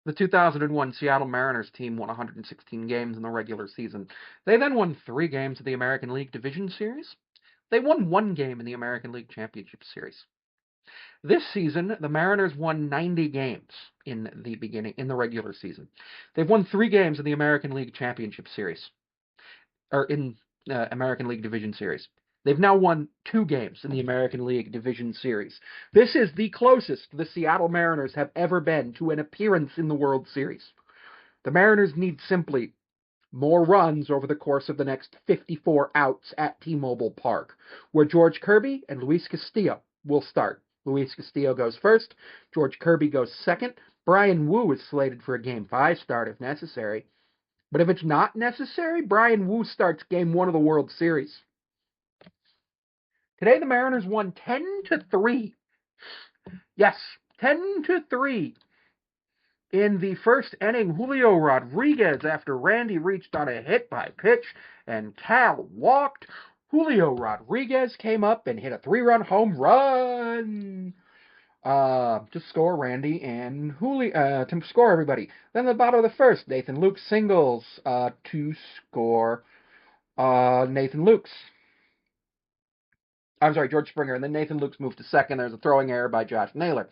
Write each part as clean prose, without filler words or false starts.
The 2001 Seattle Mariners team won 116 games in the regular season. They then won 3 games of the American League Division Series. They won 1 game in the American League Championship Series. This season, the Mariners won 90 games in the regular season. They've won 3 games in the American League Championship Series, or in American League Division Series. They've now won 2 games in the American League Division Series. This is the closest the Seattle Mariners have ever been to an appearance in the World Series. The Mariners need simply more runs over the course of the next 54 outs at T-Mobile Park, where George Kirby and Luis Castillo will start. Luis Castillo goes first. George Kirby goes second. Bryan Woo is slated for a Game 5 start if necessary. But if it's not necessary, Bryan Woo starts Game 1 of the World Series. Today, the Mariners won 10-3. Yes, 10-3. In the first inning, Julio Rodriguez, after Randy reached on a hit by pitch and Cal walked, Julio Rodriguez came up and hit a 3-run home run to score Randy and Julio, to score everybody. Then the bottom of the first, Nathan Lukes singles to score Nathan Lukes. I'm sorry, George Springer, and then Nathan Lukes moved to second. There's a throwing error by Josh Naylor.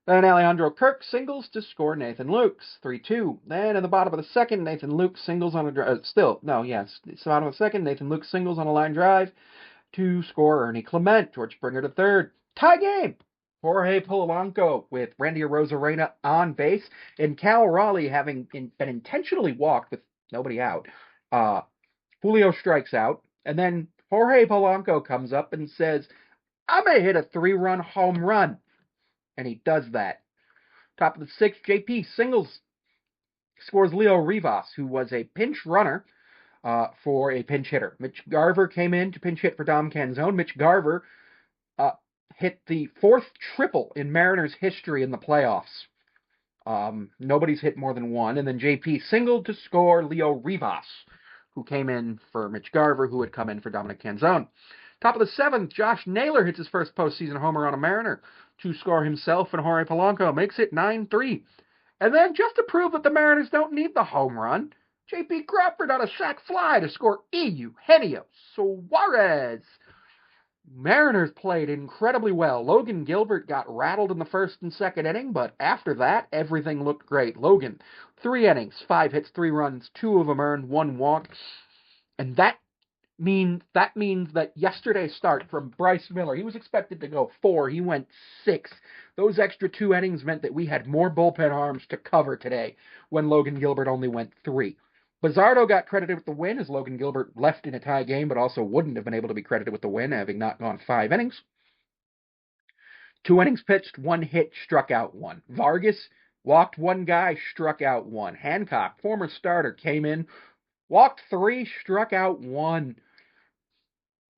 Then Alejandro Kirk singles to score Nathan Lukes, 3-2. Then in the bottom of the second, Nathan Lukes singles on a drive. It's the bottom of the second, Nathan Lukes singles on a line drive to score Ernie Clement. George Springer to third. Tie game! Jorge Polanco with Randy Arozarena on base, and Cal Raleigh having been intentionally walked with nobody out. Julio strikes out, and then Jorge Polanco comes up and says, "I'm going to hit a 3-run home run." And he does that. Top of the 6th, JP singles scores Leo Rivas, who was a pinch runner for a pinch hitter. Mitch Garver came in to pinch hit for Dom Canzone. Mitch Garver hit the 4th triple in Mariners history in the playoffs. Nobody's hit more than 1. And then JP singled to score Leo Rivas, who came in for Mitch Garver, who had come in for Dominic Canzone. Top of the 7th, Josh Naylor hits his first postseason homer on a Mariner to score himself, and Jorge Polanco makes it 9-3. And then, just to prove that the Mariners don't need the home run, J.P. Crawford on a sac fly to score Eugenio Suarez. Mariners played incredibly well. Logan Gilbert got rattled in the first and second inning, but after that, everything looked great. Logan, 3 innings, 5 hits, 3 runs, 2 of them earned, 1 walk. And that means that yesterday's start from Bryce Miller, he was expected to go 4, he went 6. Those extra 2 innings meant that we had more bullpen arms to cover today when Logan Gilbert only went 3. Bizzardo got credited with the win as Logan Gilbert left in a tie game, but also wouldn't have been able to be credited with the win, having not gone 5 innings. 2 innings pitched, 1 hit, struck out 1. Vargas walked 1 guy, struck out 1. Hancock, former starter, came in, walked 3, struck out 1.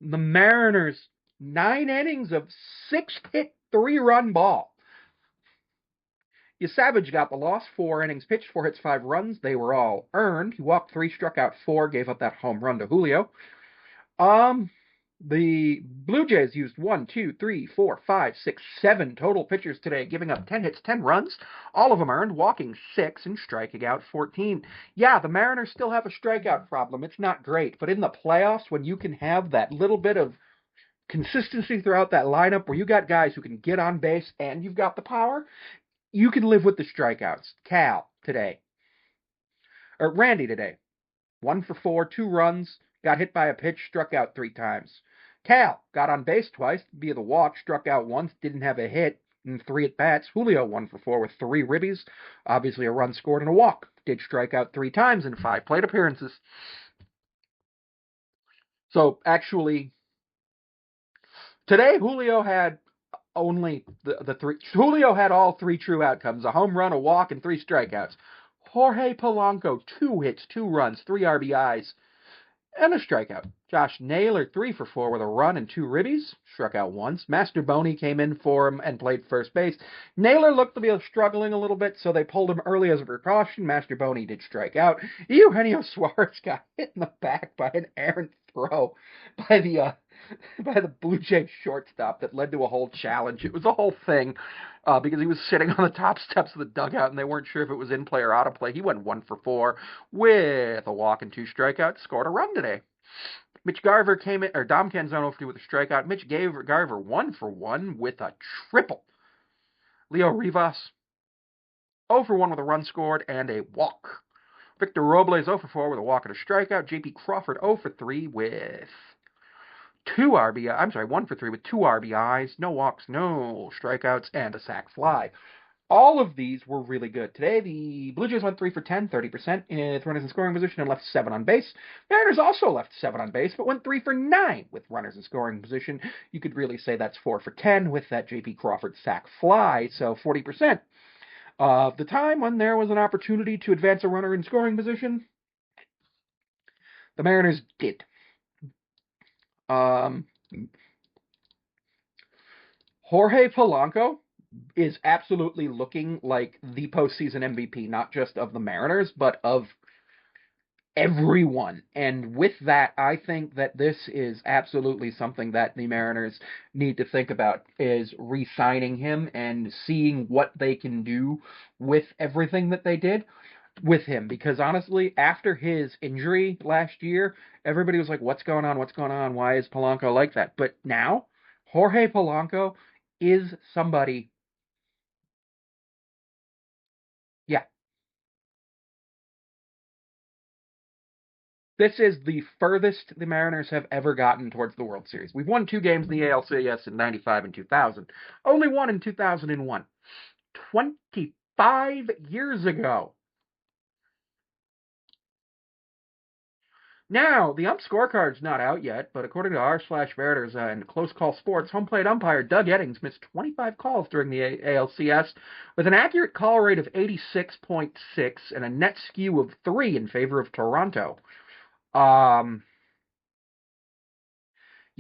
The Mariners, 9 innings of 6-hit, 3-run ball. Savage got the loss, 4 innings pitched, 4 hits, 5 runs. They were all earned. He walked 3, struck out 4, gave up that home run to Julio. The Blue Jays used 1, 2, 3, 4, 5, 6, 7 total pitchers today, giving up 10 hits, 10 runs. All of them earned, walking 6 and striking out 14. Yeah, the Mariners still have a strikeout problem. It's not great, but in the playoffs, when you can have that little bit of consistency throughout that lineup where you got guys who can get on base and you've got the power, you can live with the strikeouts. Randy today, 1 for 4, 2 runs, got hit by a pitch, struck out 3 times. Cal got on base twice via the walk, struck out once, didn't have a hit in 3 at-bats. Julio 1 for 4 with 3 ribbies, obviously a run scored and a walk. Did strike out 3 times in 5 plate appearances. So, actually, today Julio had only the 3. Julio had all 3 true outcomes, a home run, a walk, and 3 strikeouts. Jorge Polanco, 2 hits, 2 runs, 3 RBIs, and a strikeout. Josh Naylor, 3 for 4 with a run and 2 ribbies. Struck out once. Master Boney came in for him and played first base. Naylor looked to be struggling a little bit, so they pulled him early as a precaution. Master Boney did strike out. Eugenio Suarez got hit in the back by an errant throw by the by the Blue Jays shortstop that led to a whole challenge. It was a whole thing because he was sitting on the top steps of the dugout and they weren't sure if it was in play or out of play. He went 1 for 4 with a walk and 2 strikeouts, scored a run today. Mitch Garver came in, or Dom Canzone 0-2 with a strikeout. Mitch Garver 1 for 1 with a triple. Leo Rivas 0 for 1 with a run scored and a walk. Victor Robles 0 for 4 with a walk and a strikeout. J.P. Crawford 0 for 3 with 2 RBI. I'm sorry, 1 for 3 with 2 RBIs, no walks, no strikeouts, and a sac fly. All of these were really good. Today, the Blue Jays went 3 for 10, 30% with runners in scoring position and left 7 on base. Mariners also left 7 on base, but went 3 for 9 with runners in scoring position. You could really say that's 4 for 10 with that J.P. Crawford sac fly, so 40%. Of the time when there was an opportunity to advance a runner in scoring position, the Mariners did. Jorge Polanco is absolutely looking like the postseason MVP, not just of the Mariners, but of everyone. And with that, I think that this is absolutely something that the Mariners need to think about, is re-signing him and seeing what they can do with everything that they did with him. Because honestly, after his injury last year, everybody was like, what's going on? What's going on? Why is Polanco like that? But now, Jorge Polanco is somebody. Yeah, this is the furthest the Mariners have ever gotten towards the World Series. We've won 2 games in the ALCS in 95 and 2000. Only one in 2001. 25 years ago. Now, the ump scorecard's not out yet, but according to r/Veriters and Close Call Sports, home plate umpire Doug Eddings missed 25 calls during the ALCS with an accurate call rate of 86.6 and a net skew of 3 in favor of Toronto. Yeah,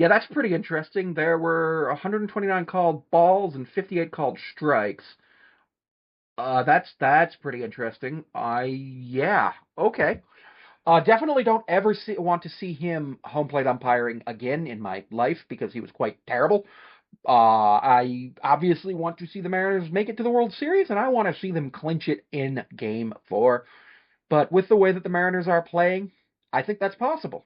that's pretty interesting. There were 129 called balls and 58 called strikes. That's pretty interesting. Yeah, okay. Definitely don't ever want to see him home plate umpiring again in my life because he was quite terrible. I obviously want to see the Mariners make it to the World Series, and I want to see them clinch it in Game 4. But with the way that the Mariners are playing, I think that's possible.